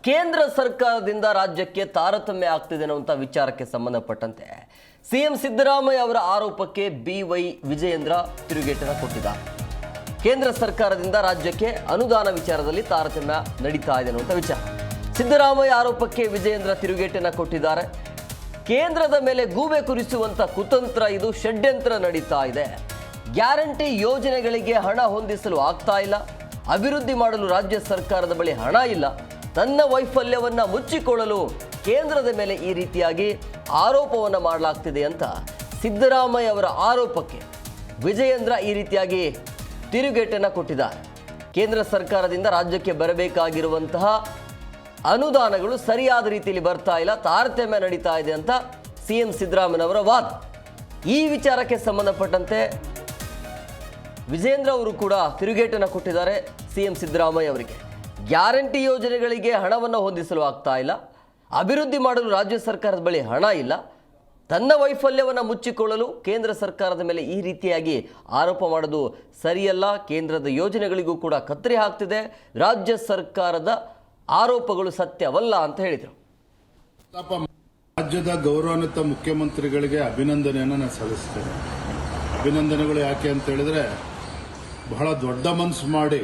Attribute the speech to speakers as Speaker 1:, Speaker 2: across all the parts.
Speaker 1: ಕೇಂದ್ರ ಸರ್ಕಾರದಿಂದ ರಾಜ್ಯಕ್ಕೆ ತಾರತಮ್ಯ ಆಗ್ತಿದೆ ಅನ್ನುವಂಥ ವಿಚಾರಕ್ಕೆ ಸಂಬಂಧಪಟ್ಟಂತೆ ಸಿಎಂ ಸಿದ್ದರಾಮಯ್ಯ ಅವರ ಆರೋಪಕ್ಕೆ ಬಿವೈ ವಿಜಯೇಂದ್ರ ತಿರುಗೇಟನ್ನು ಕೊಟ್ಟಿದ್ದಾರೆ. ಕೇಂದ್ರ ಸರ್ಕಾರದಿಂದ ರಾಜ್ಯಕ್ಕೆ ಅನುದಾನ ವಿಚಾರದಲ್ಲಿ ತಾರತಮ್ಯ ನಡೀತಾ ಇದೆ ಅನ್ನುವಂಥ ವಿಚಾರ. ಸಿದ್ದರಾಮಯ್ಯ ಆರೋಪಕ್ಕೆ ವಿಜಯೇಂದ್ರ ತಿರುಗೇಟನ್ನು ಕೊಟ್ಟಿದ್ದಾರೆ. ಕೇಂದ್ರದ ಮೇಲೆ ಗೂಬೆ ಕುರಿಸುವಂಥ ಕುತಂತ್ರ, ಇದು ಷಡ್ಯಂತ್ರ ನಡೀತಾ ಇದೆ. ಗ್ಯಾರಂಟಿ ಯೋಜನೆಗಳಿಗೆ ಹಣ ಹೊಂದಿಸಲು ಆಗ್ತಾ ಇಲ್ಲ. ಅಭಿವೃದ್ಧಿ ಮಾಡಲು ರಾಜ್ಯ ಸರ್ಕಾರದ ಬಳಿ ಹಣ ಇಲ್ಲ. ತನ್ನ ವೈಫಲ್ಯವನ್ನು ಮುಚ್ಚಿಕೊಳ್ಳಲು ಕೇಂದ್ರದ ಮೇಲೆ ಈ ರೀತಿಯಾಗಿ ಆರೋಪವನ್ನು ಮಾಡಲಾಗ್ತಿದೆ ಅಂತ ಸಿದ್ದರಾಮಯ್ಯ ಅವರ ಆರೋಪಕ್ಕೆ ವಿಜಯೇಂದ್ರ ಈ ರೀತಿಯಾಗಿ ತಿರುಗೇಟನ್ನು ಕೊಟ್ಟಿದ್ದಾರೆ. ಕೇಂದ್ರ ಸರ್ಕಾರದಿಂದ ರಾಜ್ಯಕ್ಕೆ ಬರಬೇಕಾಗಿರುವಂತಹ ಅನುದಾನಗಳು ಸರಿಯಾದ ರೀತಿಯಲ್ಲಿ ಬರ್ತಾ ಇಲ್ಲ, ತಾರತಮ್ಯ ನಡೀತಾ ಇದೆ ಅಂತ ಸಿಎಂ ಸಿದ್ದರಾಮಯ್ಯನವರ ವಾದ. ಈ ವಿಚಾರಕ್ಕೆ ಸಂಬಂಧಪಟ್ಟಂತೆ ವಿಜಯೇಂದ್ರ ಅವರು ಕೂಡ ತಿರುಗೇಟನ್ನು ಕೊಟ್ಟಿದ್ದಾರೆ ಸಿಎಂ ಸಿದ್ದರಾಮಯ್ಯ ಅವರಿಗೆ. ಗ್ಯಾರಂಟಿ ಯೋಜನೆಗಳಿಗೆ ಹಣವನ್ನು ಹೊಂದಿಸಲು ಆಗ್ತಾ ಇಲ್ಲ. ಅಭಿವೃದ್ಧಿ ಮಾಡಲು ರಾಜ್ಯ ಸರ್ಕಾರದ ಬಳಿ ಹಣ ಇಲ್ಲ. ತನ್ನ ವೈಫಲ್ಯವನ್ನು ಮುಚ್ಚಿಕೊಳ್ಳಲು ಕೇಂದ್ರ ಸರ್ಕಾರದ ಮೇಲೆ ಈ ರೀತಿಯಾಗಿ ಆರೋಪ ಮಾಡೋದು ಸರಿಯಲ್ಲ. ಕೇಂದ್ರದ ಯೋಜನೆಗಳಿಗೂ ಕೂಡ ಕತ್ತರಿ ಹಾಕ್ತಿದೆ. ರಾಜ್ಯ ಸರ್ಕಾರದ ಆರೋಪಗಳು ಸತ್ಯವಲ್ಲ ಅಂತ ಹೇಳಿದರು.
Speaker 2: ರಾಜ್ಯದ ಗೌರವಾನ್ವಿತ ಮುಖ್ಯಮಂತ್ರಿಗಳಿಗೆ ಅಭಿನಂದನೆಯನ್ನು ನಾನು ಸಲ್ಲಿಸ್ತೇನೆ. ಅಭಿನಂದನೆಗಳು ಯಾಕೆ ಅಂತ ಹೇಳಿದ್ರೆ, ಬಹಳ ದೊಡ್ಡ ಮನಸ್ಸು ಮಾಡಿ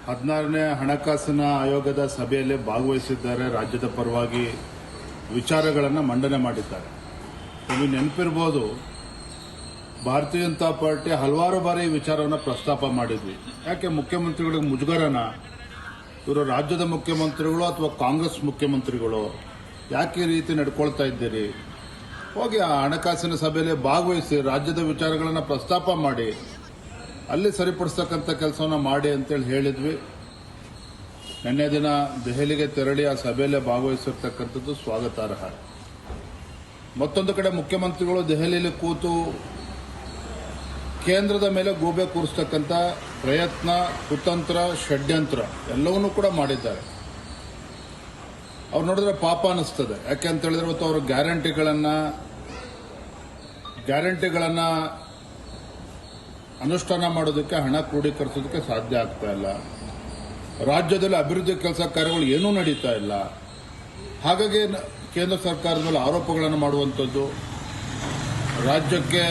Speaker 2: 16ನೇ ಹಣಕಾಸಿನ ಆಯೋಗದ ಸಭೆಯಲ್ಲಿ ಭಾಗವಹಿಸಿದ್ದಾರೆ. ರಾಜ್ಯದ ಪರವಾಗಿ ವಿಚಾರಗಳನ್ನು ಮಂಡನೆ ಮಾಡಿದ್ದಾರೆ. ನಿಮಗೆ ನೆನಪಿರ್ಬೋದು, ಭಾರತೀಯ ಜನತಾ ಪಾರ್ಟಿ ಹಲವಾರು ಬಾರಿ ಈ ವಿಚಾರವನ್ನು ಪ್ರಸ್ತಾಪ ಮಾಡಿದ್ವಿ. ಯಾಕೆ ಮುಖ್ಯಮಂತ್ರಿಗಳಿಗೆ ಮುಜುಗರನ? ಇವರು ರಾಜ್ಯದ ಮುಖ್ಯಮಂತ್ರಿಗಳು ಅಥವಾ ಕಾಂಗ್ರೆಸ್ ಮುಖ್ಯಮಂತ್ರಿಗಳು ಯಾಕೆ ಈ ರೀತಿ ನಡ್ಕೊಳ್ತಾ ಇದ್ದೀರಿ? ಹೋಗಿ ಆ ಹಣಕಾಸಿನ ಸಭೆಯಲ್ಲಿ ಭಾಗವಹಿಸಿ ರಾಜ್ಯದ ವಿಚಾರಗಳನ್ನು ಪ್ರಸ್ತಾಪ ಮಾಡಿ ಅಲ್ಲಿ ಸರಿಪಡಿಸ್ತಕ್ಕಂಥ ಕೆಲಸವನ್ನು ಮಾಡಿ ಅಂತೇಳಿ ಹೇಳಿದ್ವಿ. ನಿನ್ನೆ ದಿನ ದೆಹಲಿಗೆ ತೆರಳಿ ಆ ಸಭೆಯಲ್ಲೇ ಭಾಗವಹಿಸಿರ್ತಕ್ಕಂಥದ್ದು ಸ್ವಾಗತಾರ್ಹ. ಮತ್ತೊಂದು ಕಡೆ ಮುಖ್ಯಮಂತ್ರಿಗಳು ದೆಹಲಿಯಲ್ಲಿ ಕೂತು ಕೇಂದ್ರದ ಮೇಲೆ ಗೂಬೆ ಕೂರಿಸ್ತಕ್ಕಂಥ ಪ್ರಯತ್ನ, ಕುತಂತ್ರ, ಷಡ್ಯಂತ್ರ ಎಲ್ಲವನ್ನೂ ಕೂಡ ಮಾಡಿದ್ದಾರೆ. ಅವ್ರು ನೋಡಿದ್ರೆ ಪಾಪ ಅನಿಸ್ತದೆ. ಯಾಕೆ ಅಂತ ಹೇಳಿದ್ರೆ, ಇವತ್ತು ಅವರು ಗ್ಯಾರಂಟಿಗಳನ್ನ ಅನುಷ್ಠಾನ ಮಾಡೋದಕ್ಕೆ, ಹಣ ಕ್ರೋಢೀಕರಿಸೋದಕ್ಕೆ ಸಾಧ್ಯ ಆಗ್ತಾ ಇಲ್ಲ. ರಾಜ್ಯದಲ್ಲಿ ಅಭಿವೃದ್ಧಿ ಕೆಲಸ ಕಾರ್ಯಗಳು ಏನೂ ನಡೀತಾ ಇಲ್ಲ. ಹಾಗಾಗಿ ಕೇಂದ್ರ ಸರ್ಕಾರದ ಮೇಲೆ ಆರೋಪಗಳನ್ನು ಮಾಡುವಂಥದ್ದು. ರಾಜ್ಯಕ್ಕೆ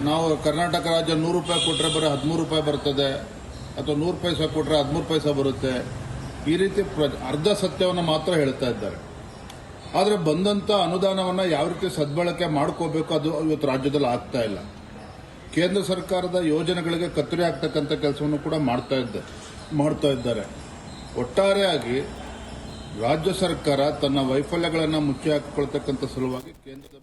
Speaker 2: ನಾವು ಕರ್ನಾಟಕ ರಾಜ್ಯ 100 ರೂಪಾಯಿ ಕೊಟ್ಟರೆ ಬರೀ 13 ರೂಪಾಯಿ ಬರ್ತದೆ, ಅಥವಾ 100 ಪೈಸೆ ಕೊಟ್ಟರೆ 13 ಪೈಸೆ ಬರುತ್ತೆ. ಈ ರೀತಿ ಅರ್ಧ ಸತ್ಯವನ್ನು ಮಾತ್ರ ಹೇಳ್ತಾ ಇದ್ದಾರೆ. ಆದರೆ ಬಂದಂಥ ಅನುದಾನವನ್ನು ಯಾವ ರೀತಿ ಸದ್ಬಳಕೆ ಮಾಡ್ಕೋಬೇಕು ಅದು ಇವತ್ತು ರಾಜ್ಯದಲ್ಲಿ ಆಗ್ತಾ ಇಲ್ಲ. ಕೇಂದ್ರ ಸರ್ಕಾರದ ಯೋಜನೆಗಳಿಗೆ ಕತ್ತರಿ ಹಾಕ್ತಕ್ಕಂಥ ಕೆಲಸವನ್ನು ಕೂಡ ಮಾಡ್ತಾ ಇದ್ದಾರೆ. ಒಟ್ಟಾರೆಯಾಗಿ ರಾಜ್ಯ ಸರ್ಕಾರ ತನ್ನ ವೈಫಲ್ಯಗಳನ್ನು ಮುಚ್ಚಿ ಹಾಕಿಕೊಳ್ತಕ್ಕಂಥ ಸಲುವಾಗಿ ಕೇಂದ್ರದ